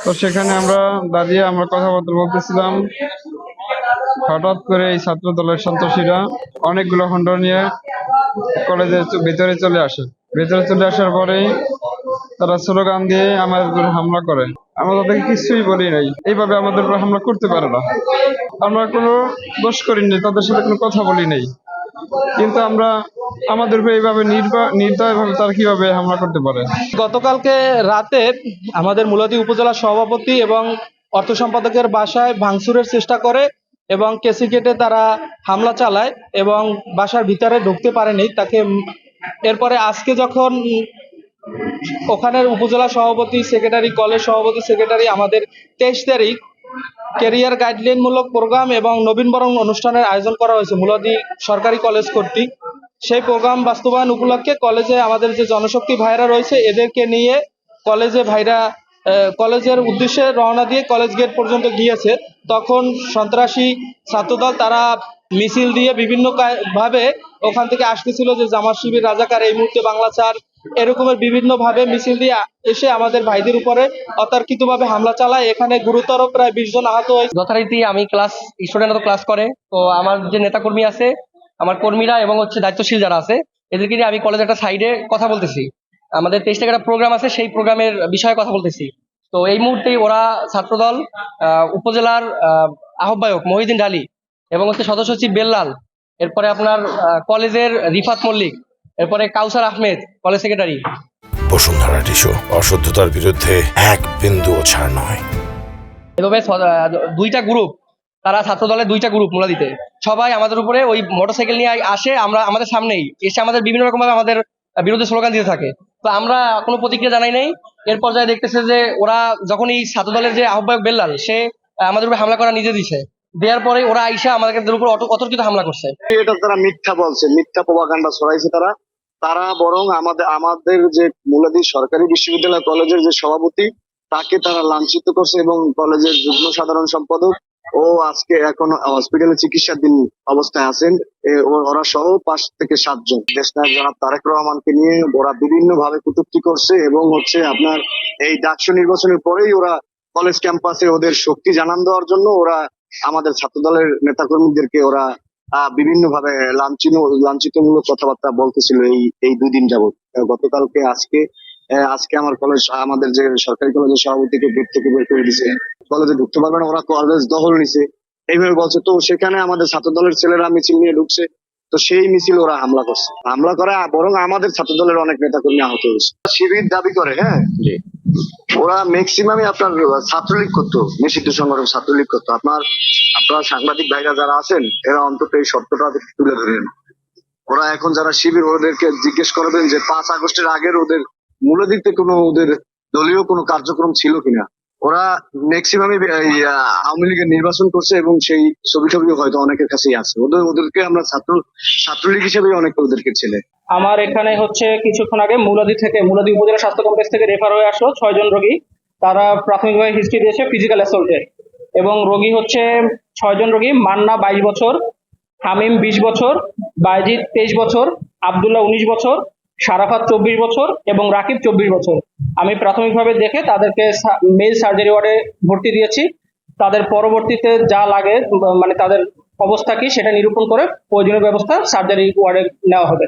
তো সেখানে আমরা দাঁড়িয়ে আমরা কথাবার্তা বলতেছিলাম। হঠাৎ করে এই ছাত্র দলের সন্ত্রাসীরা অনেকগুলো খন্ড নিয়ে কলেজের ভিতরে চলে আসে। ভেতরে চলে আসার পরেই তারা স্লোগান দিয়ে আমাদের উপর হামলা করে। আমরা তাদেরকে কিছুই বলি নাই, এইভাবে আমাদের উপর হামলা করতে পারে না। আমরা কোনো দোষ করিনি, তাদের সাথে কোনো কথা বলি নাই, কিন্তু আমরা আমাদের উপর এইভাবে নির্দয়ভাবে তারা কিভাবে হামলা করতে পারে। গতকালকে রাতে আমাদের মুলাদী উপজেলা সভাপতি এবং অর্থ সম্পাদকের বাসায় ভাঙচুরের চেষ্টা করে এবং কেসি কেটে তারা হামলা চালায় এবং বাসার ভিতরে ঢুকতে পারেনি তাকে। এরপরে আজকে যখন ওখানের উপজেলা সভাপতি সেক্রেটারি, কলেজ সভাপতি সেক্রেটারি আমাদের 23 তারিখ ক্যারিয়ার গাইডলাইন মূলক প্রোগ্রাম এবং নবীনবরণ অনুষ্ঠানের আয়োজন করা হয়েছে মুলাদী সরকারি কলেজ কর্তৃক। সেই প্রোগ্রাম বাস্তবায়ন উপলক্ষে কলেজে আমাদের যে জনশক্তি ভাইরা রয়েছে এদেরকে নিয়ে কলেজের উদ্দেশ্যে রওনা দিয়ে কলেজ গেট পর্যন্ত গিয়েছে। তখন সন্ত্রাসী ছাত্রদল তারা মিছিল দিয়ে বিভিন্ন ভাবে ওখান থেকে আসতেছিল যে জামাত শিবির রাজাকার, এই মুহূর্তে বাংলা ছাড়, এরকমের বিভিন্ন ভাবে মিছিল দিয়ে এসে আমাদের ভাইদের উপরে অতর্কিতভাবে হামলা চালায়। এখানে গুরুতর প্রায় 20 জন আহত হয়েছে। যথারীতি আমি স্টুডেন্টরা ক্লাস করে, তো আমার যে নেতাকর্মী আছে, আমার কর্মীরা এবং দায়িত্বশীল যারা আছে এদেরকে নিয়ে আমি কলেজে একটা সাইডে কথা বলতেছি। আমাদের 23 টাকা একটা প্রোগ্রাম আছে, সেই প্রোগ্রামের বিষয়ে কথা বলতেছি। তো এই মুহূর্তেই ওরা ছাত্রদল উপজেলার আহ্বায়ক মহিউদ্দিন ঢালী এবং সদস্য সচিব বেল্লাল, এরপরে আপনার কলেজের রিফাত মল্লিক, এরপরে Kausar Ahmed college secretary. Bashundhara tissue, অশুদ্ধতার বিরুদ্ধে এক বিন্দুও ছাড় নয়। এভাবে দুইটা গ্রুপ, তারা ছাত্র দলের দুইটা গ্রুপ মুলাদীতে সবাই আমাদের উপরে ওই মোটরসাইকেল নিয়ে আসে, আমাদের সামনেই এসে আমাদের বিভিন্ন রকম ভাবে আমাদের বিরুদ্ধে স্লোগান দিতে থাকে। তো আমরা কোনো প্রতিক্রিয়া জানাই নাই। এর পর্যায়ে দেখতেছে যে ওরা যখন এই ছাত্র দলের যে আহ্বায়ক বেল্লাল, সে আমাদের উপরে হামলা করা নিজে দিছে, দেওয়ার পরে ওরা আইসা আমাদের উপর অতর্কিত হামলা করছে। এটা তারা মিথ্যা বলছে, মিথ্যা প্রপাগান্ডা ছড়াইছে তারা বরং আমাদের যে মুলাদী সরকারি বিশ্ববিদ্যালয় কলেজের যে সভাপতি তাকে তারা লাঞ্ছিত করছে এবং কলেজের যুগ্ম সাধারণ সম্পাদক ও আজকে এখন হসপিটালে চিকিৎসাধীন অবস্থায় আছেন। ওরা সহ 5 থেকে 7 জন দেশনায়ক জনাব তারেক রহমানকে নিয়ে ওরা বিভিন্ন ভাবে কটূক্তি করছে এবং আপনার এই ডাকসু নির্বাচনের পরেই ওরা কলেজ ক্যাম্পাসে ওদের শক্তি জানান দেওয়ার জন্য ওরা আমাদের ছাত্র দলের নেতাকর্মীদেরকে ওরা বিভিন্ন ভাবে লাঞ্ছিতমূলক কথাবার্তা বলতেছিল এই 2 দিন যাবত। গতকালকে আজকে আমাদের যে সরকারি কলেজের সভাপতিকে গেট থেকে বের করে দিছে, কলেজে ঢুকতে পারবে না, ওরা কলেজ দখল নিছে এইভাবে বলছে। তো সেখানে আমাদের ছাত্র দলের ছেলেরা মিছিল নিয়ে ঢুকছে, তো সেই মিছিল ওরা হামলা করছে। হামলা করে বরং আমাদের ছাত্র দলের অনেক নেতাকর্মী আহত হয়েছে। শিবির দাবি করে, হ্যাঁ, ওরা ম্যাক্সিমামই আপনার ছাত্রলীগ করতো, নিষিদ্ধ সংগঠন ছাত্রলীগ করতো। আপনারা সাংবাদিক ভাইরা যারা আছেন এরা অন্তত এই সত্যটা তুলে ধরেন। ওরা এখন যারা শিবির, ওদেরকে জিজ্ঞেস করবেন যে 5 আগস্টের আগের ওদের মুলাদীতে ওদের দলীয় কোনো কার্যক্রম ছিল কিনা। ওরা ম্যাক্সিমামই আওয়ামী লীগের নির্বাচন করছে এবং সেই ছবি হয়তো অনেকের কাছেই আছে। ওদেরকে আমরা ছাত্রলীগ হিসেবে অনেকে ওদেরকে ছেলে। আমার এখানে কিছুক্ষণ আগে মুলাদী উপজেলা স্বাস্থ্য কমপ্লেক্স থেকে রেফার হয়ে আসলো 6 জন রোগী। তারা প্রাথমিকভাবে হিস্ট্রি দিয়েছে ফিজিক্যাল অ্যাসল্টের, এবং রোগী 6 জন রোগী। মান্না 22 বছর, হামিম 20 বছর, বাইজিদ 23 বছর, আব্দুল্লাহ 19 বছর, সারাফাত 24 বছর এবং রাকিব 24 বছর। আমি প্রাথমিকভাবে দেখে তাদেরকে মেল সার্জারি ওয়ার্ডে ভর্তি দিয়েছি। তাদের পরবর্তীতে যা লাগে, মানে তাদের অবস্থা কি সেটা নিরূপণ করে প্রয়োজনীয় ব্যবস্থা সার্জারি ওয়ার্ডে নেওয়া হবে।